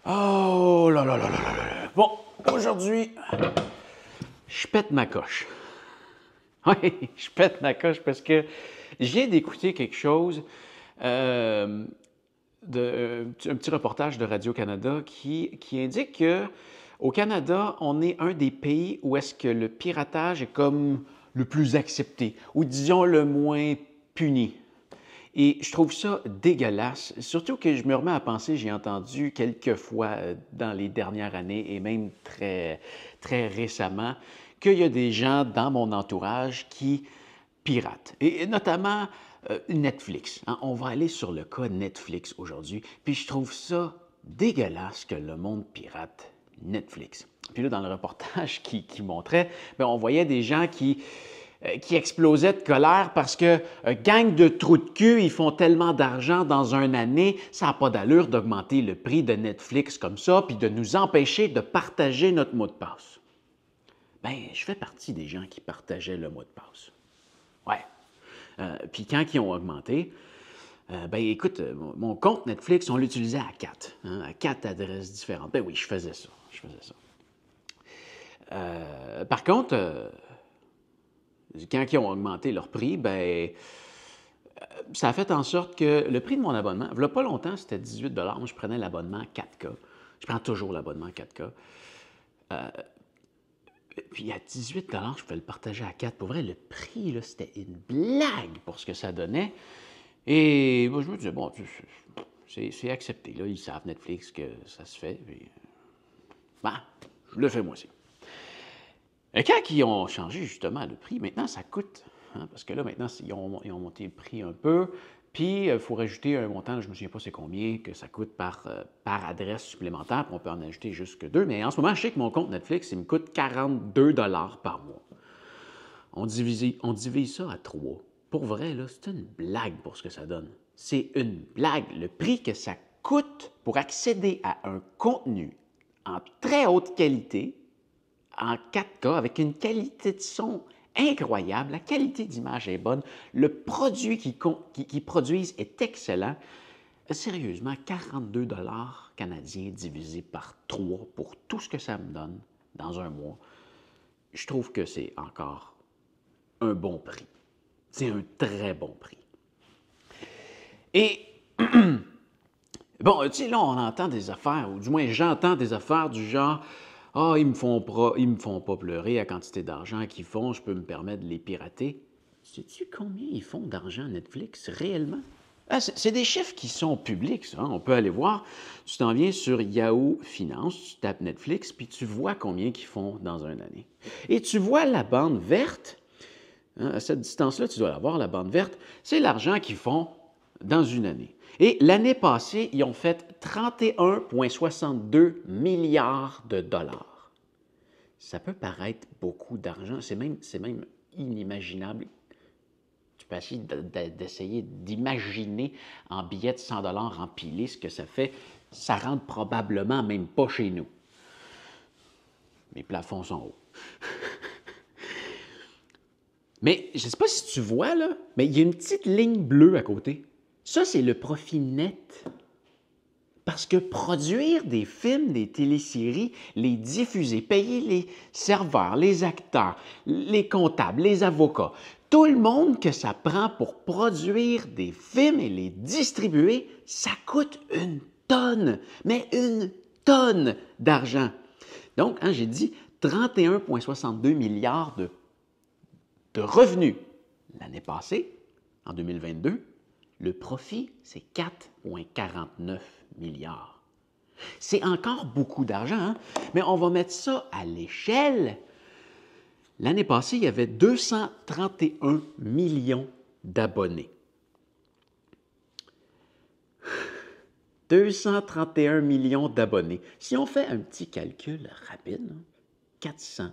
Oh là là là là là là. Bon, aujourd'hui, je pète ma coche. Oui, je pète ma coche parce que je viens d'écouter quelque chose, un petit reportage de Radio-Canada qui indique que au Canada, on est un des pays où est-ce que le piratage est comme le plus accepté, ou disons le moins puni. Et je trouve ça dégueulasse, surtout que je me remets à penser, j'ai entendu quelques fois dans les dernières années et même très récemment qu'il y a des gens dans mon entourage qui piratent, et notamment Netflix. Hein. On va aller sur le cas Netflix aujourd'hui, puis je trouve ça dégueulasse que le monde pirate Netflix. Puis là, dans le reportage qui montrait, bien, on voyait des gens qui explosaient de colère parce que gang de trous de cul, ils font tellement d'argent dans une année, ça n'a pas d'allure d'augmenter le prix de Netflix comme ça, puis de nous empêcher de partager notre mot de passe. Bien, je fais partie des gens qui partageaient le mot de passe. Ouais. Puis quand ils ont augmenté, ben écoute, mon compte Netflix, on l'utilisait à 4, hein, à 4 adresses différentes. Ben oui, je faisais ça. Par contre, quand ils ont augmenté leur prix, ben ça a fait en sorte que le prix de mon abonnement, il n'y a pas longtemps, c'était 18 $. Moi, je prenais l'abonnement 4K. Je prends toujours l'abonnement 4K. Puis à 18 $, je pouvais le partager à 4. Pour vrai, le prix, c'était une blague pour ce que ça donnait. Et moi, je me disais, bon, c'est accepté. Là, ils savent, Netflix, que ça se fait. Puis, ben, je le fais moi aussi. Et quand ils ont changé justement le prix, maintenant, ça coûte. Hein, parce que là, maintenant, ils ont monté le prix un peu. Puis, il faut rajouter un montant, je ne me souviens pas c'est combien, que ça coûte par adresse supplémentaire, puis on peut en ajouter jusque deux. Mais en ce moment, je sais que mon compte Netflix, il me coûte 42 $ par mois. On divise ça à 3. Pour vrai, là, c'est une blague pour ce que ça donne. C'est une blague. Le prix que ça coûte pour accéder à un contenu en très haute qualité, en 4K, avec une qualité de son incroyable, la qualité d'image est bonne, le produit qu'ils produisent est excellent. Sérieusement, 42 $ canadiens divisé par 3 pour tout ce que ça me donne dans un mois, je trouve que c'est encore un bon prix. C'est un très bon prix. Et, bon, tu sais, là, on entend des affaires, ou du moins j'entends des affaires du genre « Ah, ils me font pas pleurer à quantité d'argent qu'ils font, je peux me permettre de les pirater. » Sais-tu combien ils font d'argent Netflix, réellement? Ah, c'est des chiffres qui sont publics, ça. Hein? On peut aller voir. Tu t'en viens sur Yahoo Finance, tu tapes Netflix, puis tu vois combien ils font dans une année. Et tu vois la bande verte. Hein, à cette distance-là, tu dois la voir, la bande verte. C'est l'argent qu'ils font dans une année. Et l'année passée, ils ont fait 31,62 milliards de dollars. Ça peut paraître beaucoup d'argent, c'est même inimaginable. Tu peux essayer d'essayer d'imaginer en billets de 100 $ empilés ce que ça fait. Ça rentre probablement même pas chez nous. Les plafonds sont hauts. Mais je ne sais pas si tu vois, là, mais il y a une petite ligne bleue à côté. Ça, c'est le profit net. Parce que produire des films, des téléséries, les diffuser, payer les serveurs, les acteurs, les comptables, les avocats, tout le monde que ça prend pour produire des films et les distribuer, ça coûte une tonne, mais une tonne d'argent. Donc, hein, j'ai dit 31,62 milliards de revenus l'année passée, en 2022. Le profit, c'est 4,49 milliards. C'est encore beaucoup d'argent, hein? Mais on va mettre ça à l'échelle. L'année passée, il y avait 231 millions d'abonnés. 231 millions d'abonnés. Si on fait un petit calcul rapide, 4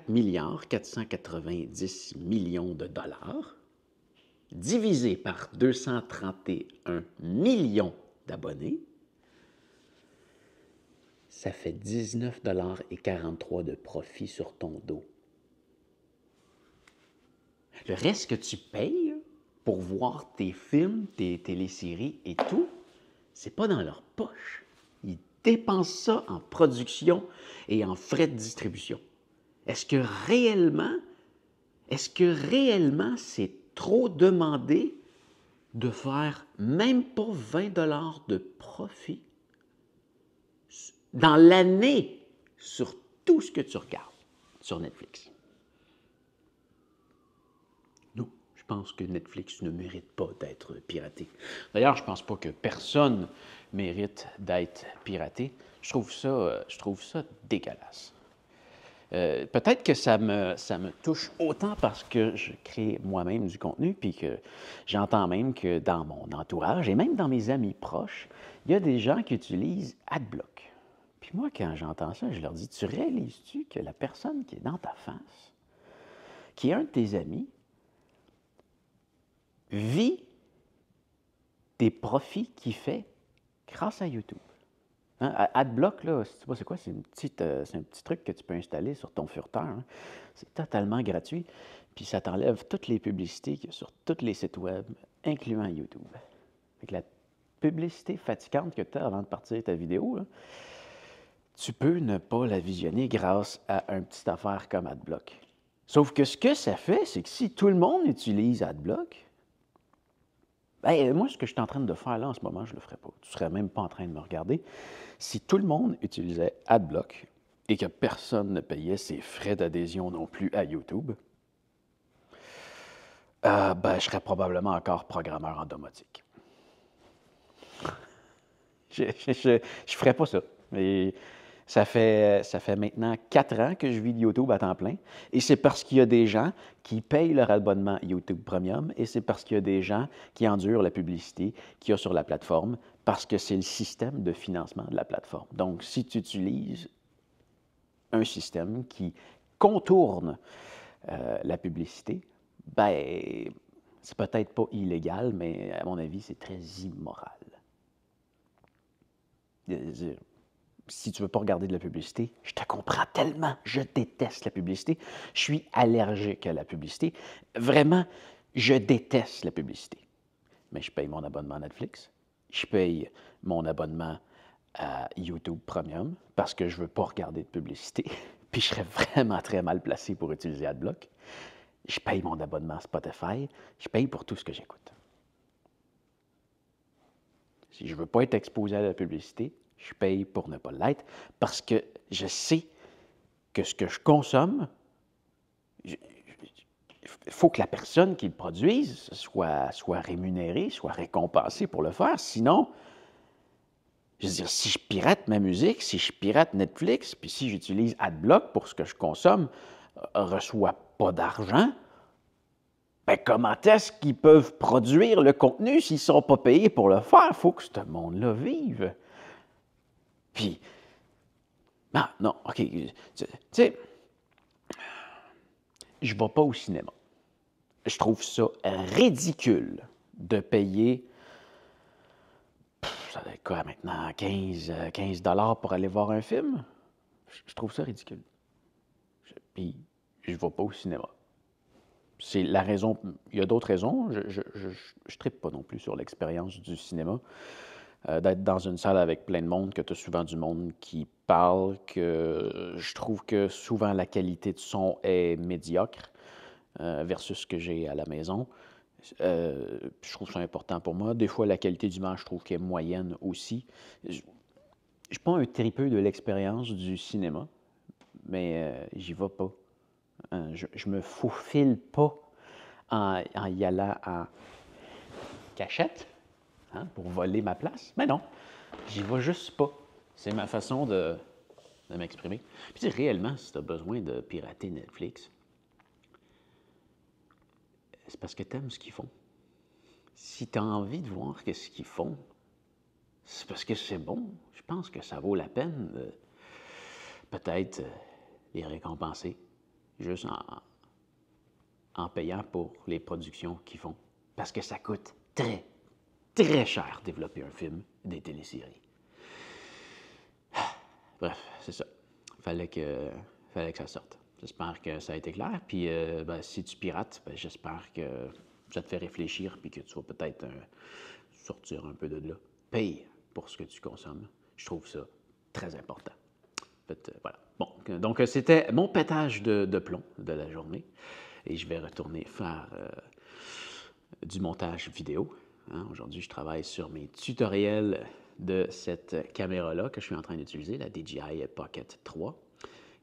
milliards 490 millions de dollars, divisé par 231 millions d'abonnés, ça fait 19,43 $ de profit sur ton dos. Le reste que tu payes pour voir tes films, tes téléséries et tout, c'est pas dans leur poche. Ils dépensent ça en production et en frais de distribution. Est-ce que réellement c'est trop demandé de faire même pas 20 $ de profit dans l'année sur tout ce que tu regardes sur Netflix? Non, je pense que Netflix ne mérite pas d'être piraté. D'ailleurs, je pense pas que personne mérite d'être piraté. Je trouve ça dégueulasse. Peut-être que ça me touche autant parce que je crée moi-même du contenu, puis que j'entends même que dans mon entourage et même dans mes amis proches, il y a des gens qui utilisent AdBlock. Puis moi, quand j'entends ça, je leur dis, tu réalises-tu que la personne qui est dans ta face, qui est un de tes amis, vit des profits qu'il fait grâce à YouTube? Hein, AdBlock, là, si tu sais pas c'est quoi, c'est un petit truc que tu peux installer sur ton furteur. Hein. C'est totalement gratuit. Puis ça t'enlève toutes les publicités qu'il y a sur tous les sites web, incluant YouTube. Fait que la publicité fatigante que tu as avant de partir ta vidéo, là, tu peux ne pas la visionner grâce à une petite affaire comme AdBlock. Sauf que ce que ça fait, c'est que si tout le monde utilise AdBlock, ben, moi, ce que je suis en train de faire là en ce moment, je ne le ferais pas. Tu ne serais même pas en train de me regarder. Si tout le monde utilisait AdBlock et que personne ne payait ses frais d'adhésion non plus à YouTube, je serais probablement encore programmeur en domotique. Je ne ferais pas ça. Mais ça fait maintenant 4 ans que je vis de YouTube à temps plein. Et c'est parce qu'il y a des gens qui payent leur abonnement YouTube Premium et c'est parce qu'il y a des gens qui endurent la publicité qu'il y a sur la plateforme parce que c'est le système de financement de la plateforme. Donc, si tu utilises un système qui contourne la publicité, ben, c'est peut-être pas illégal, mais à mon avis, c'est très immoral. Si tu ne veux pas regarder de la publicité, je te comprends tellement. Je déteste la publicité. Je suis allergique à la publicité. Vraiment, je déteste la publicité. Mais je paye mon abonnement à Netflix. Je paye mon abonnement à YouTube Premium parce que je ne veux pas regarder de publicité. Puis je serais vraiment très mal placé pour utiliser AdBlock. Je paye mon abonnement à Spotify. Je paye pour tout ce que j'écoute. Si je ne veux pas être exposé à la publicité, je paye pour ne pas l'être parce que je sais que ce que je consomme, il faut que la personne qui le produise soit rémunérée, soit récompensée pour le faire. Sinon, je veux dire, si je pirate ma musique, si je pirate Netflix, puis si j'utilise AdBlock pour ce que je consomme, ne reçoit pas d'argent, ben comment est-ce qu'ils peuvent produire le contenu s'ils ne sont pas payés pour le faire? Il faut que ce monde-là vive. Puis, non, OK, tu sais, je ne vais pas au cinéma. Je trouve ça ridicule de payer, ça doit être quoi maintenant, 15 $ pour aller voir un film? Je trouve ça ridicule. Puis, je ne vais pas au cinéma. C'est la raison, il y a d'autres raisons. Je ne trippe pas non plus sur l'expérience du cinéma. D'être dans une salle avec plein de monde, que tu as souvent du monde qui parle, que je trouve que souvent la qualité de son est médiocre versus ce que j'ai à la maison. Je trouve ça important pour moi. Des fois, la qualité d'image, je trouve qu'elle est moyenne aussi. Je ne suis pas un tripeux de l'expérience du cinéma, mais j'y vais pas. Je me faufile pas en y allant en cachette pour voler ma place. Mais non, j'y vais juste pas. C'est ma façon de m'exprimer. Puis réellement, si tu as besoin de pirater Netflix, c'est parce que tu aimes ce qu'ils font. Si tu as envie de voir ce qu'ils font, c'est parce que c'est bon. Je pense que ça vaut la peine de peut-être les récompenser juste en payant pour les productions qu'ils font. Parce que ça coûte très, très cher développer un film, des téléséries. Bref, c'est ça. Fallait que ça sorte. J'espère que ça a été clair. Puis, si tu pirates, j'espère que ça te fait réfléchir puis que tu vas peut-être sortir un peu de là. Paye pour ce que tu consommes. Je trouve ça très important. En fait, voilà. Bon, donc c'était mon pétage de plomb de la journée. Et je vais retourner faire du montage vidéo. Hein. Aujourd'hui, je travaille sur mes tutoriels de cette caméra-là que je suis en train d'utiliser, la DJI Pocket 3,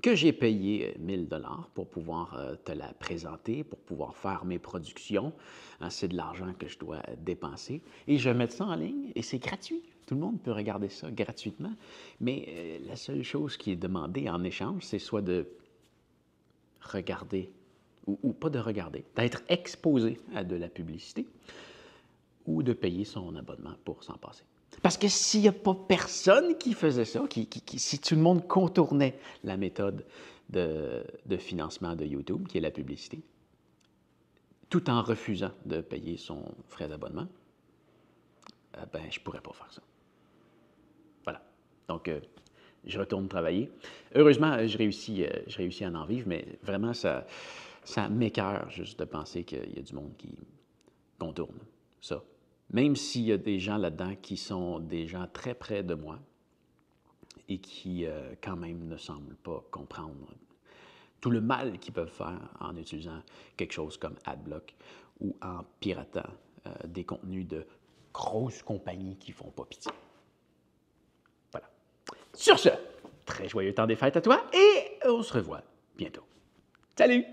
que j'ai payé 1000 $ pour pouvoir te la présenter, pour pouvoir faire mes productions. Hein, c'est de l'argent que je dois dépenser. Et je vais mettre ça en ligne et c'est gratuit. Tout le monde peut regarder ça gratuitement. Mais la seule chose qui est demandée en échange, c'est soit de regarder, ou pas de regarder, d'être exposé à de la publicité, ou de payer son abonnement pour s'en passer. Parce que s'il n'y a pas personne qui faisait ça, si tout le monde contournait la méthode de financement de YouTube, qui est la publicité, tout en refusant de payer son frais d'abonnement, ben, je ne pourrais pas faire ça. Voilà. Donc, je retourne travailler. Heureusement, je réussis à en vivre, mais vraiment, ça m'écoeure juste de penser qu'il y a du monde qui contourne ça. Même s'il y a des gens là-dedans qui sont des gens très près de moi et qui, quand même, ne semblent pas comprendre tout le mal qu'ils peuvent faire en utilisant quelque chose comme AdBlock ou en piratant des contenus de grosses compagnies qui ne font pas pitié. Voilà. Sur ce, très joyeux temps des fêtes à toi et on se revoit bientôt. Salut!